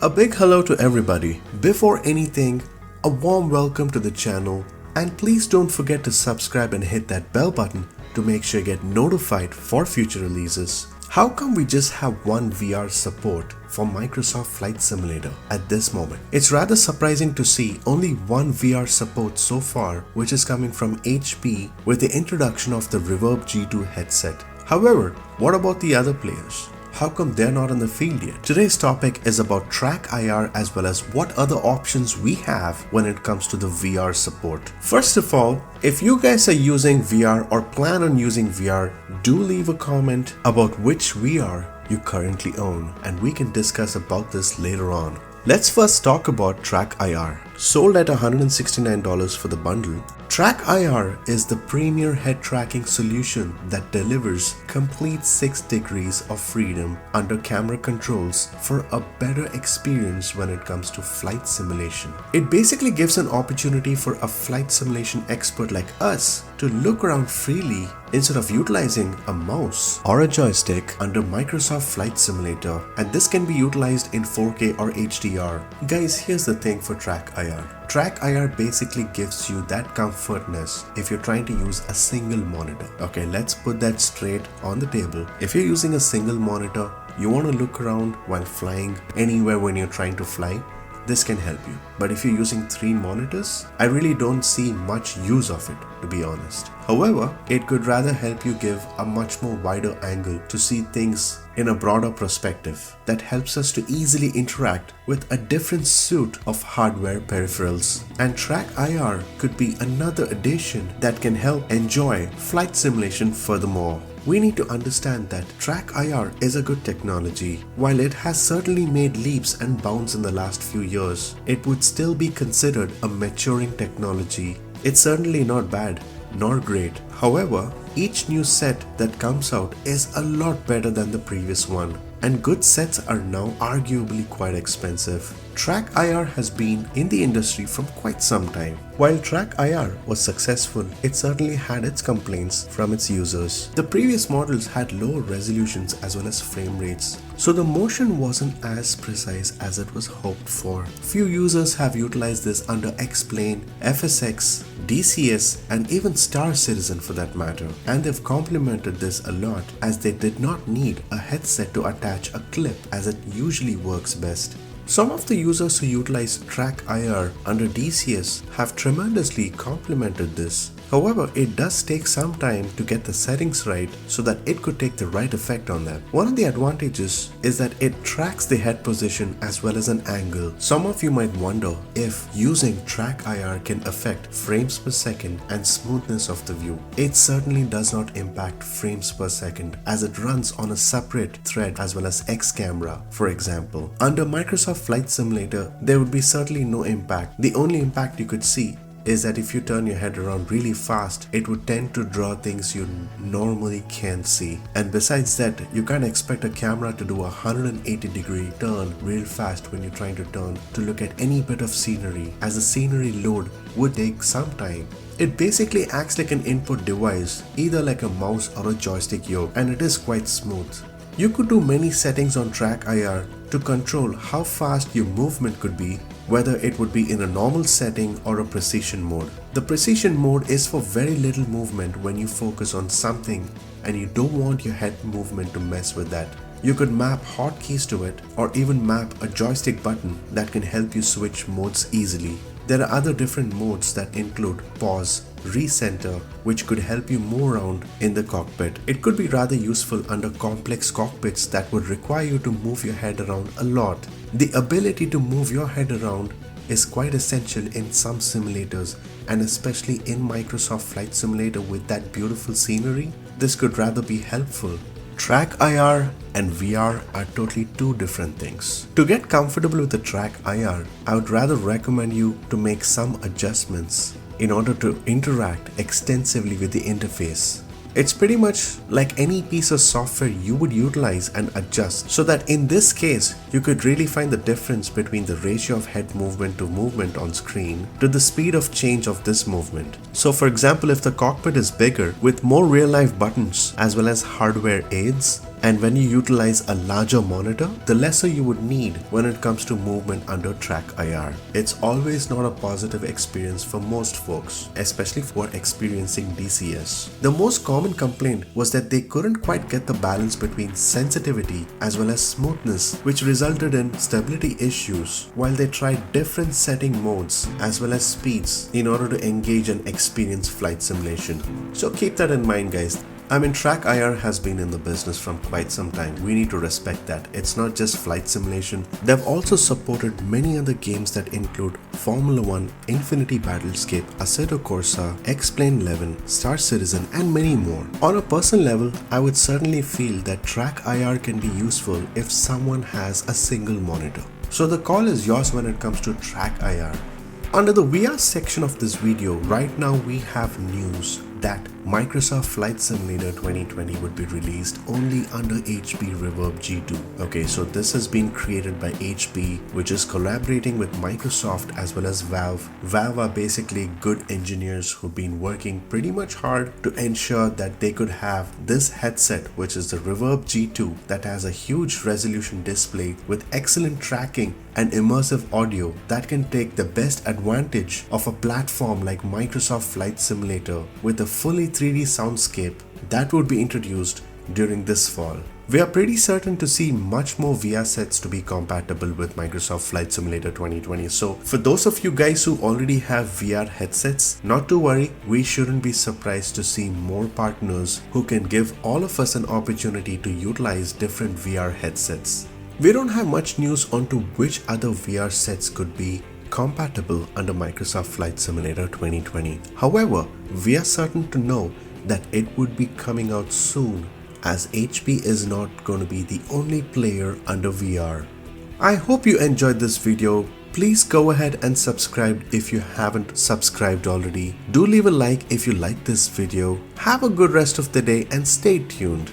A big hello to everybody. Before anything, a warm welcome to the channel, and please don't forget to subscribe and hit that bell button to make sure you get notified for future releases. How come we just have one VR support for Microsoft Flight Simulator at this moment? It's rather surprising to see only one VR support so far, which is coming from HP with the introduction of the Reverb G2 headset. However, what about the other players? How come they're not in the field yet? Today's topic is about TrackIR as well as what other options we have when it comes to the VR support. First of all, if you guys are using VR or plan on using VR, do leave a comment about which VR you currently own, and we can discuss about this later on. Let's first talk about TrackIR. Sold at $169 for the bundle, TrackIR is the premier head tracking solution that delivers complete 6 degrees of freedom under camera controls for a better experience when it comes to flight simulation. It basically gives an opportunity for a flight simulation expert like us to look around freely instead of utilizing a mouse or a joystick under Microsoft Flight Simulator, and this can be utilized in 4K or HDR. Guys, here's the thing for TrackIR. TrackIR basically gives you that comfortness if you're trying to use a single monitor. Okay, let's put that straight on the table. If you're using a single monitor, you want to look around while flying anywhere when you're trying to fly, this can help you. But if you're using 3 monitors, I really don't see much use of it, to be honest. However, it could rather help you give a much more wider angle to see things in a broader perspective that helps us to easily interact with a different suite of hardware peripherals. And TrackIR could be another addition that can help enjoy flight simulation furthermore. We need to understand that TrackIR is a good technology. While it has certainly made leaps and bounds in the last few years, it would still be considered a maturing technology. It's certainly not bad nor great. However, each new set that comes out is a lot better than the previous one, and good sets are now arguably quite expensive. TrackIR has been in the industry from quite some time. While TrackIR was successful, it certainly had its complaints from its users. The previous models had lower resolutions as well as frame rates, so the motion wasn't as precise as it was hoped for. Few users have utilized this under X-Plane, FSX, DCS, and even Star Citizen for that matter, and they've complimented this a lot as they did not need a headset to attach a clip as it usually works best. Some of the users who utilize TrackIR under DCS have tremendously complimented this. However, it does take some time to get the settings right so that it could take the right effect on them. One of the advantages is that it tracks the head position as well as an angle. Some of you might wonder if using TrackIR can affect frames per second and smoothness of the view. It certainly does not impact frames per second as it runs on a separate thread as well as X camera, for example. Under Microsoft Flight Simulator, there would be certainly no impact. The only impact you could see is that if you turn your head around really fast, it would tend to draw things you normally can't see. And besides that, you can't expect a camera to do a 180-degree turn real fast when you're trying to turn to look at any bit of scenery, as the scenery load would take some time. It basically acts like an input device, either like a mouse or a joystick yoke, and it is quite smooth. You could do many settings on TrackIR to control how fast your movement could be, whether it would be in a normal setting or a precision mode. The precision mode is for very little movement when you focus on something and you don't want your head movement to mess with that. You could map hotkeys to it or even map a joystick button that can help you switch modes easily. There are other different modes that include pause, recenter, which could help you move around in the cockpit. It could be rather useful under complex cockpits that would require you to move your head around a lot. The ability to move your head around is quite essential in some simulators, and especially in Microsoft Flight Simulator with that beautiful scenery, this could rather be helpful. TrackIR and VR are totally two different things. To get comfortable with the TrackIR, I would rather recommend you to make some adjustments in order to interact extensively with the interface. It's pretty much like any piece of software you would utilize and adjust, so that in this case you could really find the difference between the ratio of head movement to movement on screen to the speed of change of this movement. So for example, if the cockpit is bigger with more real life buttons as well as hardware aids, And when you utilize a larger monitor, the lesser you would need when it comes to movement under TrackIR. It's always not a positive experience for most folks, especially for experiencing DCS. The most common complaint was that they couldn't quite get the balance between sensitivity as well as smoothness, which resulted in stability issues while they tried different setting modes as well as speeds in order to engage and experience flight simulation. So keep that in mind, guys. I mean, TrackIR has been in the business from quite some time. We need to respect that. It's not just flight simulation. They've also supported many other games that include Formula 1, Infinity Battlescape, Assetto Corsa, X-Plane 11, Star Citizen, and many more. On a personal level, I would certainly feel that TrackIR can be useful if someone has a single monitor. So the call is yours when it comes to TrackIR. Under the VR section of this video, right now we have news that Microsoft Flight Simulator 2020 would be released only under HP Reverb G2. Okay, so this has been created by HP, which is collaborating with Microsoft as well as Valve. Valve are basically good engineers who've been working pretty much hard to ensure that they could have this headset, which is the Reverb G2, that has a huge resolution display with excellent tracking and immersive audio that can take the best advantage of a platform like Microsoft Flight Simulator with a fully 3D soundscape that would be introduced during this fall. We are pretty certain to see much more VR sets to be compatible with Microsoft Flight Simulator 2020. So for those of you guys who already have VR headsets, not to worry, we shouldn't be surprised to see more partners who can give all of us an opportunity to utilize different VR headsets. We don't have much news onto which other VR sets could be compatible under Microsoft Flight Simulator 2020. However, we are certain to know that it would be coming out soon, as HP is not going to be the only player under VR. I hope you enjoyed this video. Please go ahead and subscribe if you haven't subscribed already. Do leave a like if you like this video. Have a good rest of the day and stay tuned.